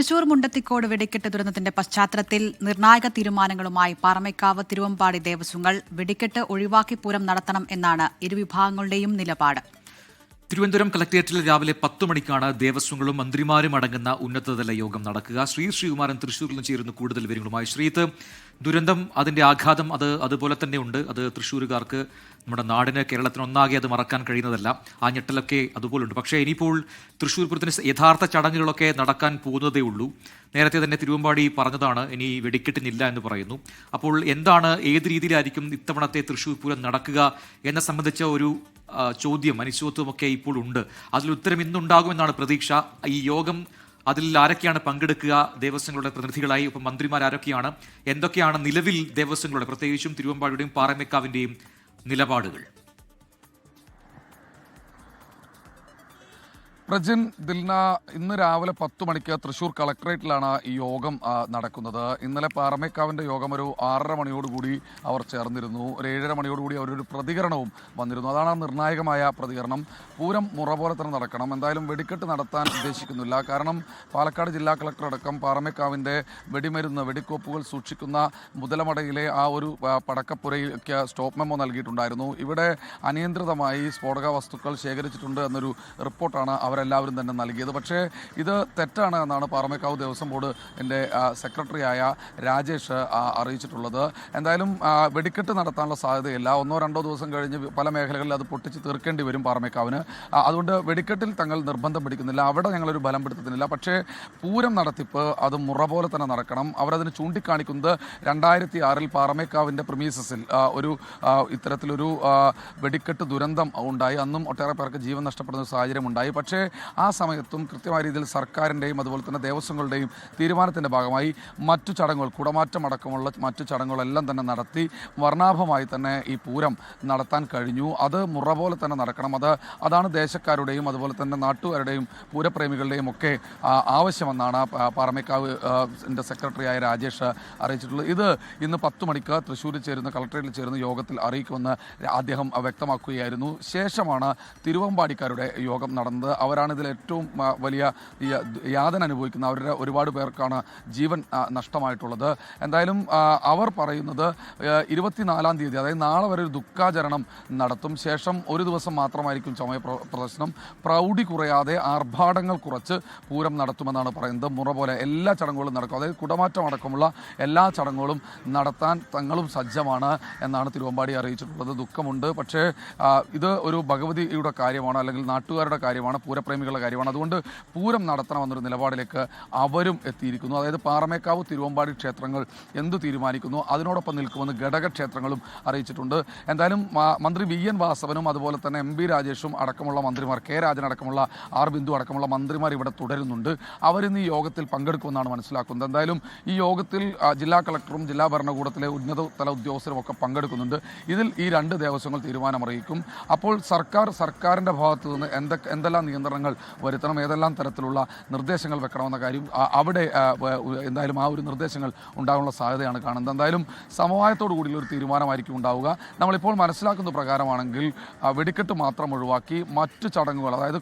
തൃശൂർ മുണ്ടത്തിക്കോട് വെടിക്കെട്ട് ദുരന്തത്തിന്റെ പശ്ചാത്തലത്തിൽ നിർണായക തീരുമാനങ്ങളുമായി പാറമേക്കാവ് തിരുവമ്പാടി ദേവസ്വങ്ങൾ വെടിക്കെട്ട് ഒഴിവാക്കി പൂരം നടത്തണം എന്നാണ് ഇരുവിഭാഗങ്ങളുടെയും നിലപാട്. തിരുവനന്തപുരം കളക്ടറേറ്റിൽ രാവിലെ 10 മണിക്കാണ് ദേവസ്വങ്ങളും മന്ത്രിമാരും അടങ്ങുന്ന ഉന്നതതല യോഗം നടക്കുക. ശ്രീകുമാരൻ തൃശൂരിൽ നിന്ന് ചേരുന്ന കൂടുതൽ വിവരങ്ങളുമായി. ശ്രീത്ത്, ദുരന്തം, അതിന്റെ ആഘാതം അതുപോലെ തന്നെ ഉണ്ട്. അത് തൃശ്ശൂരുകാർക്ക്, നമ്മുടെ നാടിന്, കേരളത്തിനൊന്നാകെ അത് മറക്കാൻ കഴിയുന്നതല്ല. ആ ഞെട്ടലൊക്കെ അതുപോലെ ഉണ്ട്. പക്ഷേ ഇനിയിപ്പോൾ തൃശ്ശൂർ പൂരത്തിന് യഥാർത്ഥ ചടങ്ങുകളൊക്കെ നടക്കാൻ പോകുന്നതേ ഉള്ളൂ. നേരത്തെ തന്നെ തിരുവമ്പാടി പറഞ്ഞതാണ് ഇനി വെടിക്കെട്ടിനില്ല എന്ന് പറയുന്നു. അപ്പോൾ എന്താണ്, ഏത് രീതിയിലായിരിക്കും ഇത്തവണത്തെ തൃശ്ശൂർ പൂരം നടക്കുക എന്നെ സംബന്ധിച്ച ഒരു ചോദ്യം, അനിശ്ചിതത്വമൊക്കെ ഇപ്പോൾ ഉണ്ട്. അതിൽ ഉത്തരം ഇന്നുണ്ടാകുമെന്നാണ് പ്രതീക്ഷ. ഈ യോഗം, അതിൽ ആരൊക്കെയാണ് പങ്കെടുക്കുക? ദേവസ്വങ്ങളുടെ പ്രതിനിധികളായി ഇപ്പം മന്ത്രിമാരൊക്കെയാണ്. എന്തൊക്കെയാണ് നിലവിൽ ദേവസ്വങ്ങളുടെ, പ്രത്യേകിച്ചും തിരുവമ്പാടിയുടെയും പാറമേക്കാവിന്റെയും നിലപാടുകൾ? പ്രജിൻ, ദിൽന, ഇന്ന് രാവിലെ 10 മണിക്ക് തൃശൂർ കളക്ടറേറ്റിലാണ് ഈ യോഗം നടക്കുന്നത്. ഇന്നലെ പാറമേക്കാവിൻ്റെ യോഗം ഒരു 6:30 മണിയോടുകൂടി അവർ ചേർന്നിരുന്നു. ഒരു 7:30 മണിയോടുകൂടി അവരൊരു പ്രതികരണവും വന്നിരുന്നു. അതാണ് നിർണായകമായ പ്രതികരണം. പൂരം മുറ പോലെ തന്നെ നടക്കണം. എന്തായാലും വെടിക്കെട്ട് നടത്താൻ ഉദ്ദേശിക്കുന്നില്ല. കാരണം പാലക്കാട് ജില്ലാ കളക്ടർ അടക്കം പാറമേക്കാവിൻ്റെ വെടിമരുന്ന്, വെടിക്കോപ്പുകൾ സൂക്ഷിക്കുന്ന മുതലമടയിലെ ആ ഒരു പടക്കപ്പുരയ്ക്ക് സ്റ്റോപ്പ് മെമ്മോ നൽകിയിട്ടുണ്ടായിരുന്നു. ഇവിടെ അനിയന്ത്രിതമായി സ്ഫോടക വസ്തുക്കൾ ശേഖരിച്ചിട്ടുണ്ട് എന്നൊരു റിപ്പോർട്ടാണ് അവരെല്ലാവരും തന്നെ നൽകിയത്. പക്ഷേ ഇത് തെറ്റാണ് എന്നാണ് പാറമേക്കാവ് ദേവസ്വം ബോർഡിൻ്റെ സെക്രട്ടറിയായ രാജേഷ് അറിയിച്ചിട്ടുള്ളത്. എന്തായാലും വെടിക്കെട്ട് നടത്താനുള്ള സാധ്യതയില്ല. 1-2 ദിവസം കഴിഞ്ഞ് പല മേഖലകളിൽ അത് പൊട്ടിച്ച് തീർക്കേണ്ടി വരും പാറമേക്കാവിന്. അതുകൊണ്ട് വെടിക്കെട്ടിൽ തങ്ങൾ നിർബന്ധം പിടിക്കുന്നില്ല. അവിടെ ഞങ്ങളൊരു ബലം പിടുത്തത്തിനില്ല. പക്ഷേ പൂരം നടത്തിപ്പ് അത് മുറ പോലെ തന്നെ നടക്കണം. അവരതിന് ചൂണ്ടിക്കാണിക്കുന്നത് 2006 പാറമേക്കാവിൻ്റെ പ്രിമീസസിൽ ഒരു ഇത്തരത്തിലൊരു വെടിക്കെട്ട് ദുരന്തം ഉണ്ടായി. അന്നും ഒട്ടേറെ പേർക്ക് ജീവൻ നഷ്ടപ്പെടുന്ന സാഹചര്യം ഉണ്ടായി. പക്ഷേ ആ സമയത്തും കൃത്യമായ രീതിയിൽ സർക്കാരിൻ്റെയും അതുപോലെ തന്നെ ദേവസ്വങ്ങളുടെയും തീരുമാനത്തിൻ്റെ ഭാഗമായി മറ്റു ചടങ്ങുകൾ, കുടമാറ്റം അടക്കമുള്ള മറ്റു ചടങ്ങുകളെല്ലാം തന്നെ നടത്തി വർണ്ണാഭമായി തന്നെ ഈ പൂരം നടത്താൻ കഴിഞ്ഞു. അത് മുറ പോലെ തന്നെ നടക്കണം. അതാണ് ദേശക്കാരുടെയും അതുപോലെ തന്നെ നാട്ടുകാരുടെയും പൂരപ്രേമികളുടെയും ഒക്കെ ആവശ്യമെന്നാണ് പാറമേക്കാവ് സെക്രട്ടറിയായ രാജേഷ് അറിയിച്ചിട്ടുള്ളത്. ഇത് ഇന്ന് 10 മണിക്ക് തൃശ്ശൂരിൽ ചേരുന്ന, കളക്ടറേറ്റിൽ ചേരുന്ന യോഗത്തിൽ അറിയിക്കുമെന്ന് അദ്ദേഹം വ്യക്തമാക്കുകയായിരുന്നു. ശേഷമാണ് തിരുവമ്പാടിക്കാരുടെ യോഗം നടന്നത്. അവരാണ് ഇതിൽ ഏറ്റവും വലിയ യാതന അനുഭവിക്കുന്ന, അവരുടെ ഒരുപാട് പേർക്കാണ് ജീവൻ നഷ്ടമായിട്ടുള്ളത്. എന്തായാലും അവർ പറയുന്നത് 24-ാം തീയതി, അതായത് നാളെ വരെ ഒരു ദുഃഖാചരണം നടത്തും. ശേഷം ഒരു ദിവസം മാത്രമായിരിക്കും ചമയ പ്രദർശനം. പ്രൗഢി കുറയാതെ ആർഭാടങ്ങൾ കുറച്ച് പൂരം നടത്തുമെന്നാണ് പറയുന്നത്. മുറ പോലെ എല്ലാ ചടങ്ങുകളും നടക്കും. അതായത് കുടമാറ്റം അടക്കമുള്ള എല്ലാ ചടങ്ങുകളും നടത്താൻ തങ്ങളും സജ്ജമാണ് എന്നാണ് തിരുവമ്പാടി അറിയിച്ചിട്ടുള്ളത്. ദുഃഖമുണ്ട്, പക്ഷേ ഇത് ഒരു ഭഗവതിയുടെ കാര്യമാണ്, അല്ലെങ്കിൽ നാട്ടുകാരുടെ കാര്യമാണ്, പൂരപ്രേമികളുടെ കാര്യമാണ്. അതുകൊണ്ട് പൂരം നടത്തണമെന്നൊരു നിലപാടിലേക്ക് അവരും എത്തിയിരിക്കുന്നു. അതായത് പാറമേക്കാവ്, തിരുവമ്പാടി ക്ഷേത്രങ്ങൾ എന്തു തീരുമാനിക്കുന്നു അതിനോടൊപ്പം നിൽക്കുമെന്ന് ഘടകക്ഷേത്രങ്ങളും അറിയിച്ചിട്ടുണ്ട്. എന്തായാലും മന്ത്രി VN വാസവനും അതുപോലെ തന്നെ MP രാജേഷും അടക്കമുള്ള മന്ത്രിമാർ, K രാജൻ അടക്കമുള്ള R ബിന്ദു അടക്കമുള്ള മന്ത്രിമാർ ഇവിടെ തുടരുന്നുണ്ട്. അവരിന്ന് ഈ യോഗത്തിൽ പങ്കെടുക്കുമെന്നാണ് മനസ്സിലാക്കുന്നത്. എന്തായാലും ഈ യോഗത്തിൽ ജില്ലാ കളക്ടറും ജില്ലാ ഭരണകൂടത്തിലെ ഉന്നതതല ഉദ്യോഗസ്ഥരും ഒക്കെ പങ്കെടുക്കുന്നുണ്ട്. ഇതിൽ ഈ 2 ദേവസ്വങ്ങൾ തീരുമാനമറിയിക്കും. അപ്പോൾ സർക്കാരിൻ്റെ ഭാഗത്തു നിന്ന് എന്തെല്ലാം നിയന്ത്രണങ്ങൾ വരുത്തണം, ഏതെല്ലാം തരത്തിലുള്ള നിർദ്ദേശങ്ങൾ വെക്കണമെന്ന കാര്യം അവിടെ എന്തായാലും ആ ഒരു നിർദ്ദേശങ്ങൾ ഉണ്ടാകാനുള്ള സാധ്യതയാണ് കാണുന്നത്. എന്തായാലും സമവായത്തോടു കൂടിയുള്ള ഒരു തീരുമാനമായിരിക്കും ഉണ്ടാവുക. നമ്മളിപ്പോൾ മനസ്സിലാക്കുന്ന പ്രകാരമാണെങ്കിൽ വെടിക്കെട്ട് മാത്രം ഒഴിവാക്കി മറ്റു ചടങ്ങുകൾ, അതായത്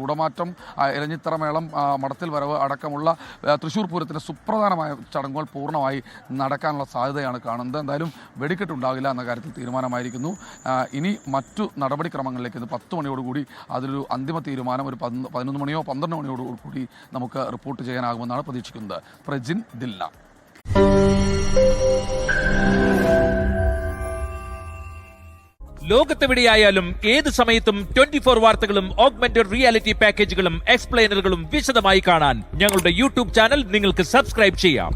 കുടമാറ്റം, ഇലഞ്ഞിത്തറമേളം, മടത്തിൽ വരവ് അടക്കമുള്ള തൃശ്ശൂർ പൂരത്തിൻ്റെ സുപ്രധാനമായ ചടങ്ങുകൾ പൂർണ്ണമായി നടക്കാനുള്ള സാധ്യതയാണ് കാണുന്നത്. എന്തായാലും വെടിക്കെട്ട് ഉണ്ടാകില്ല എന്ന കാര്യത്തിൽ തീരുമാനമായിരിക്കുന്നു. ഇനി മറ്റു നടപടിക്രമങ്ങളിലേക്ക് 10 മണിയോടുകൂടി അതിലൊരു അന്തിമ തീരുമാനം ഒരു 11 മണിയോ 12 മണിയോടുകൂടി നമുക്ക് റിപ്പോർട്ട് ചെയ്യാനാകുമെന്നാണ് പ്രതീക്ഷിക്കുന്നത്. പ്രജിൻ, ദിൽന. ലോകത്തെവിടെയായാലും ഏത് സമയത്തും 24 വാർത്തകളും ഓഗ്മെന്റഡ് റിയാലിറ്റി പാക്കേജുകളും എക്സ്പ്ലെയിനറുകളും വിശദമായി കാണാൻ ഞങ്ങളുടെ YouTube ചാനൽ നിങ്ങൾക്ക് സബ്സ്ക്രൈബ് ചെയ്യാം.